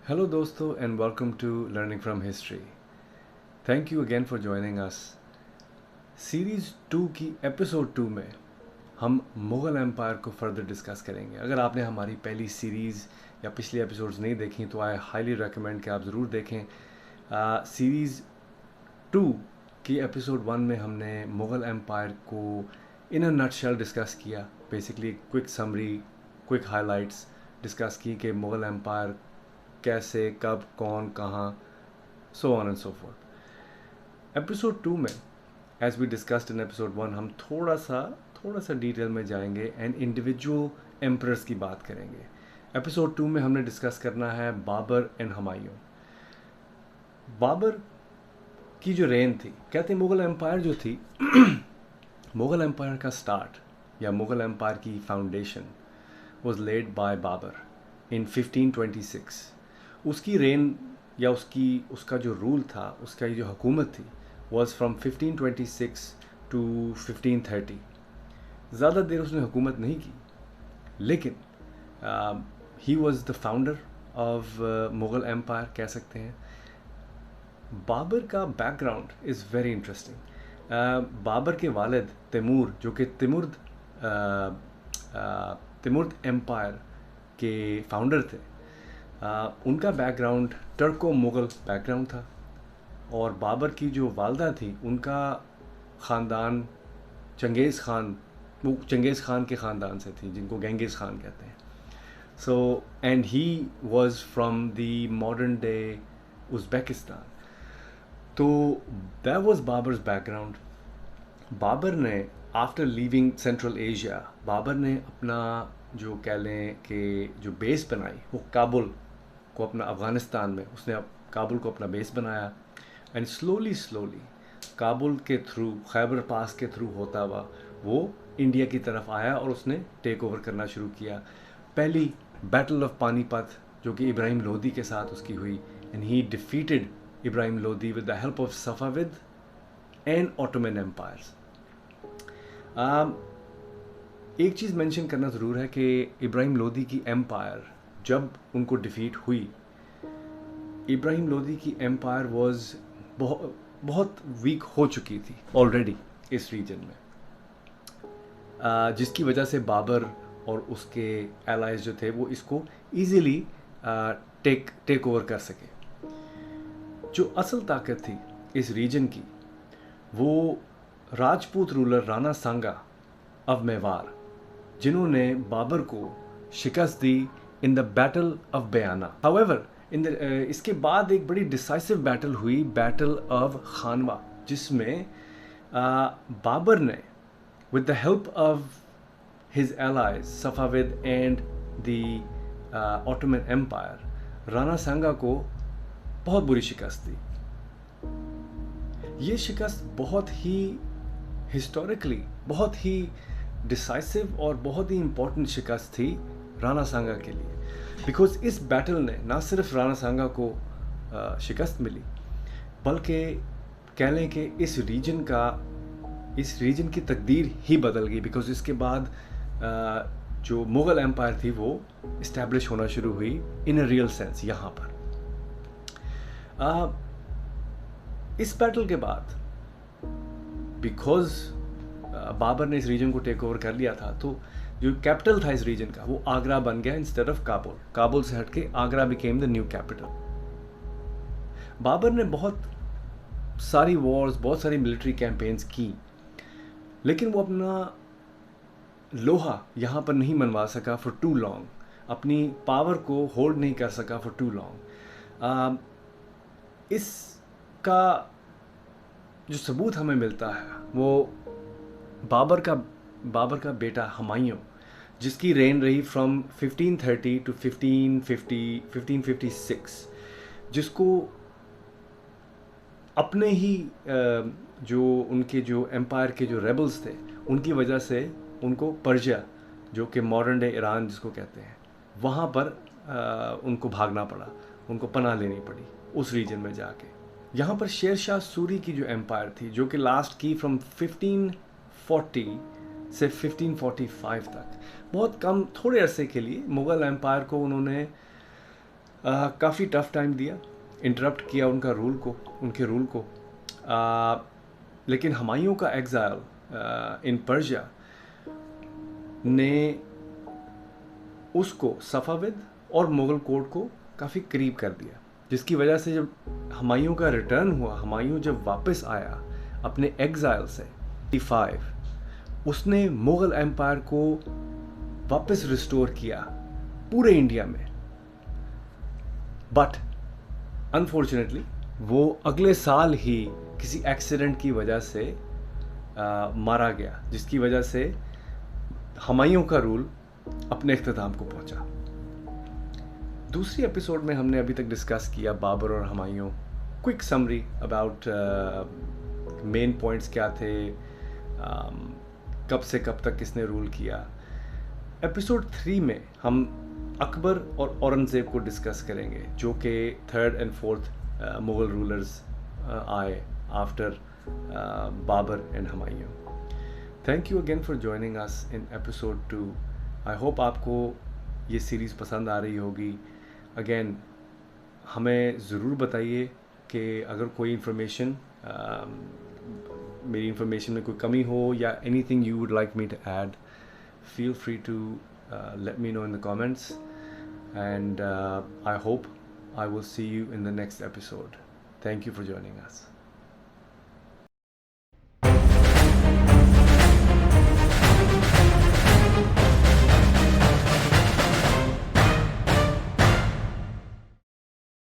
Hello दोस्तों and welcome to Learning from History. Thank you again for joining us. Series 2 की episode 2 में हम Mughal empire को further discuss करेंगे. अगर आपने हमारी पहली सीरीज़ या पिछली एपिसोड्स नहीं देखी तो आई हाईली रेकमेंड कि आप ज़रूर देखें. सीरीज़ 2 की एपिसोड 1 में हमने मुग़ल एम्पायर को इन अ नटशेल डिस्कस किया. Basically quick summary, quick highlights discuss की कि मुग़ल एम्पायर कैसे, कब, कौन, कहाँ, so on and so forth. Episode 2 में as we discussed in episode 1 हम थोड़ा सा डिटेल में जाएंगे एंड इंडिविजुअल एम्परर्स की बात करेंगे. एपिसोड 2 में हमने डिस्कस करना है बाबर एंड हुमायूं. बाबर की जो रेन थी, कहते हैं मुग़ल एम्पायर जो थी मुग़ल एम्पायर का स्टार्ट या मुग़ल एम्पायर की foundation was laid by Babur in 1526. उसकी रेन या उसका जो रूल था, उसका जो हुकूमत थी वॉज फ्राम 1526 टू 1530. ज़्यादा देर उसने हुकूमत नहीं की, लेकिन he was the founder of Mughal empire कह सकते हैं. बाबर का background is very interesting. Babur के वालिद तैमूर, जो कि तिमुर्द एम्पायर के फाउंडर थे, उनका बैकग्राउंड टर्को मुग़ल बैकग्राउंड था. और बाबर की जो वालदा थी, उनका ख़ानदान चंगेज़ ख़ान के ख़ानदान से थी, जिनको गेंगिस ख़ान कहते हैं. So and he was from the modern day Uzbekistan. तो that was Babur's background. Babur ने after leaving central Asia, Babur ने अपना जो कह लें कि जो बेस बनाई, वो काबुल को अपना अफ़गानिस्तान में उसने काबुल को अपना बेस बनाया. एंड स्लोली काबुल के थ्रू, खैबर पास के थ्रू होता हुआ वो इंडिया की तरफ आया और उसने टेक ओवर करना शुरू किया. पहली बैटल ऑफ पानीपत जो कि इब्राहिम लोदी के साथ उसकी हुई, and he defeated Ibrahim Lodi with the help of Safavid and Ottoman empires. एक चीज़ मेंशन करना ज़रूर है कि इब्राहिम लोदी की एम्पायर जब उनको डिफ़ीट हुई, इब्राहिम लोदी की एम्पायर वाज बहुत वीक हो चुकी थी ऑलरेडी इस रीजन में, जिसकी वजह से बाबर और उसके एलाइज जो थे वो इसको ईज़िली टेक ओवर कर सके. जो असल ताकत थी इस रीजन की, वो राजपूत रूलर राणा सांगा ऑफ मेवार, जिन्होंने बाबर को शिकस्त दी in the battle of Bayana. However इसके बाद एक बड़ी डिसाइसिव बैटल हुई, बैटल ऑफ खानवा, जिसमें बाबर ने with the help of his allies Safavid and the Ottoman empire Rana Sanga को बहुत बुरी शिकस्त दी. ये शिकस्त बहुत ही हिस्टोरिकली बहुत ही डिसाइसिव और बहुत ही इम्पोर्टेंट शिकस्त थी राणा सांगा के लिए, बिकॉज इस बैटल ने ना सिर्फ राणा सांगा को शिकस्त मिली, बल्कि कह लें कि इस रीजन की तकदीर ही बदल गई. बिकॉज इसके बाद जो मुग़ल एम्पायर थी वो इस्टेब्लिश होना शुरू हुई इन अ रियल सेंस यहाँ पर. इस बैटल के बाद बिकॉज बाबर ने इस रीजन को टेक ओवर कर लिया था, तो जो कैपिटल था इस रीजन का वो आगरा बन गया इंस्टेड ऑफ काबुल. काबुल से हटके Agra became the new capital. Babur ने बहुत सारी वॉर्स, बहुत सारी मिलिट्री कैंपेन्स की, लेकिन वो अपना लोहा यहाँ पर नहीं मनवा सका फॉर टू लॉन्ग, अपनी पावर को होल्ड नहीं कर सका फॉर टू लॉन्ग. इसका जो सबूत हमें मिलता है वो बाबर का बेटा हुमायूं, जिसकी रेन रही फ्रॉम 1530 टू 1556, जिसको अपने ही जो उनके जो एम्पायर के जो रेबल्स थे उनकी वजह से उनको पर्शिया, जो कि मॉडर्न डे ईरान जिसको कहते हैं, वहाँ पर उनको भागना पड़ा, उनको पनाह लेनी पड़ी उस रीजन में जाके. यहाँ पर शेर शाह सूरी की जो एम्पायर थी, जो कि लास्ट की फ्रॉम 1540 से 1545 तक, बहुत कम थोड़े अरसे के लिए मुग़ल एम्पायर को उन्होंने काफ़ी टफ टाइम दिया, इंटरप्ट किया उनके रूल को। लेकिन हुमायूं का एग्जाइल इन पर्शिया ने उसको सफ़ाविद और मुग़ल कोर्ट को काफ़ी करीब कर दिया, जिसकी वजह से जब हुमायूं का रिटर्न हुआ, हुमायूं जब वापस आया अपने एग्जाइल से 5, उसने मुग़ल एम्पायर को वापस रिस्टोर किया पूरे इंडिया में। बट अनफॉर्चुनेटली वो अगले साल ही किसी एक्सीडेंट की वजह से मारा गया, जिसकी वजह से हुमायूं का रूल अपने इख्तिताम को पहुंचा। दूसरी एपिसोड में हमने अभी तक डिस्कस किया बाबर और Humayun, quick summary about main points क्या थे, कब से कब तक किसने रूल किया। एपिसोड 3 में हम अकबर और औरंगज़ेब को डिस्कस करेंगे, जो कि 3rd and 4th Mughal rulers आए after Babar and Humayun. Thank you again for joining us in episode 2। I hope आपको ये सीरीज़ पसंद आ रही होगी। अगेन हमें ज़रूर बताइए कि अगर कोई इन्फॉर्मेशन, मेरी इन्फॉर्मेशन में कोई कमी हो या anything you would like me to add, feel free to let me know in the comments, and I hope I will see you in the next episode. Thank you for joining us.